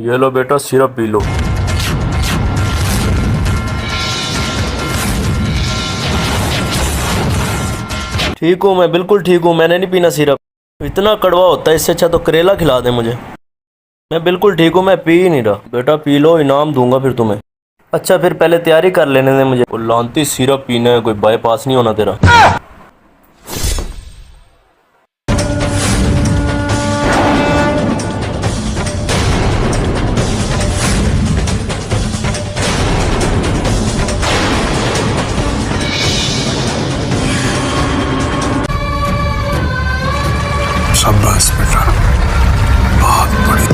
ये लो बेटा, syrup P low. ठीक हूँ मैं, बिल्कुल ठीक हूँ। मैंने नहीं पीना सिरप, इतना कड़वा होता है। इससे अच्छा तो करेला खिला दे मुझे। मैं बिल्कुल ठीक हूँ, मैं पी ही नहीं रहा। बेटा पी लो, इनाम दूंगा फिर तुम्हें। अच्छा फिर पहले तैयारी कर लेने दे मुझे। वो लानती सिरप पीना है, कोई बाईपास नहीं होना तेरा। शाबाश बेटा, बहुत बड़ी।